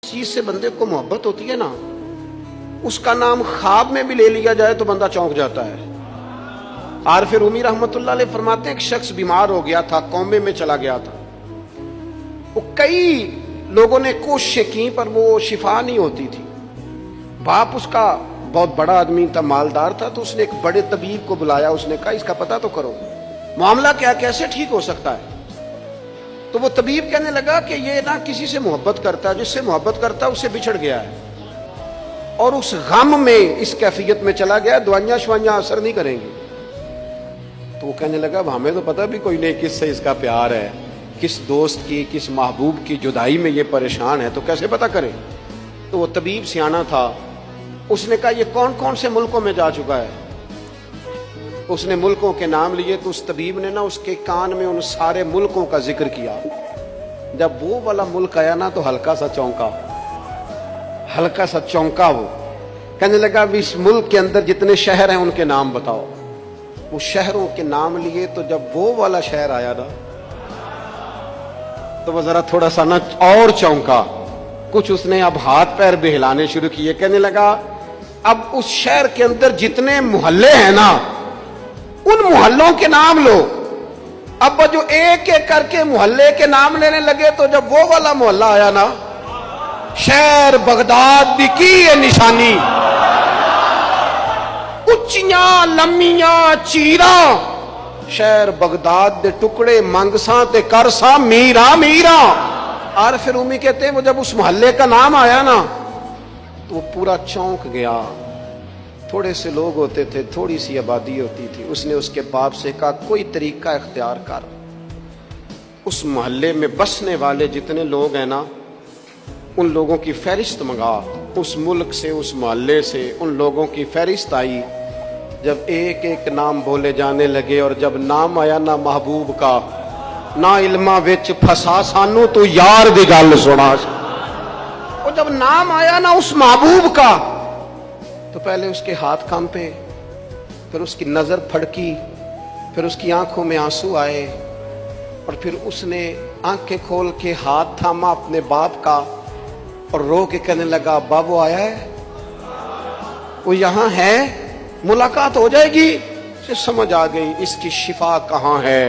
चीज से बंदे को मोहब्बत होती है ना, उसका नाम ख्वाब में भी ले लिया जाए तो बंदा चौंक जाता है। आरिफ रूमी रहमतुल्लाह अलैह फरमाते हैं, एक शख्स बीमार हो गया था, कौमे में चला गया था। वो कई लोगों ने कोशिशें की पर वो शिफा नहीं होती थी। बाप उसका बहुत बड़ा आदमी था, मालदार था, तो उसने एक बड़े तबीब को बुलाया। उसने कहा इसका पता तो करो, मामला क्या, कैसे ठीक हो सकता है। तो वो तबीब कहने लगा कि ये ना किसी से मोहब्बत करता है, जिससे मोहब्बत करता है उससे बिछड़ गया है और उस गम में इस कैफियत में चला गया, दवाइयां शवाइयां असर नहीं करेंगी। तो वो कहने लगा हमें तो पता भी कोई नहीं किससे इसका प्यार है, किस दोस्त की, किस महबूब की जुदाई में ये परेशान है, तो कैसे पता करें। तो वो तबीब सियाना था, उसने कहा ये कौन कौन से मुल्कों में जा चुका है। उसने मुल्कों के नाम लिए तो उस तबीब ने ना उसके कान में उन सारे मुल्कों का जिक्र किया। जब वो वाला मुल्क आया ना तो हल्का सा चौंका वो। कहने लगा अब इस मुल्क के अंदर जितने शहर हैं उनके नाम बताओ। वो शहरों के नाम लिए तो जब वो वाला शहर आया ना तो वो जरा थोड़ा सा ना और चौंका। कुछ उसने अब हाथ पैर भी हिलाने शुरू किए। कहने लगा अब उस शहर के अंदर जितने मोहल्ले हैं ना उन मोहल्लों के नाम लो। अब जो एक एक करके मोहल्ले के नाम लेने लगे तो जब वो वाला मोहल्ला आया ना, शहर बगदाद दी की है निशानी, उच्चियां लम्मियां चीरा, शहर बगदाद दे टुकड़े मंगसा ते करसा मीरा मीरा। आरिफ रूमी कहते हैं वो जब उस मोहल्ले का नाम आया ना तो वो पूरा चौंक गया। थोड़े से लोग होते थे, थोड़ी सी आबादी होती थी। उसने उसके बाप से कहा कोई तरीका इख्तियार कर, उस मोहल्ले में बसने वाले जितने लोग हैं ना उन लोगों की फहरिस्त मंगा। उस मुल्क से, उस मोहल्ले से उन लोगों की फहरिस्त आई। जब एक एक नाम बोले जाने लगे और जब नाम आया ना महबूब का, ना इल्मा विच फसा सानू तू यार दी गल सुना। और जब नाम आया ना उस महबूब का तो पहले उसके हाथ कांपे, फिर उसकी नजर फड़की, फिर उसकी आंखों में आंसू आए और फिर उसने आंखें खोल के हाथ थामा अपने बाप का और रो के कहने लगा बाबू आया है, वो यहां है, मुलाकात हो जाएगी। उसे समझ आ गई इसकी शिफा कहां है।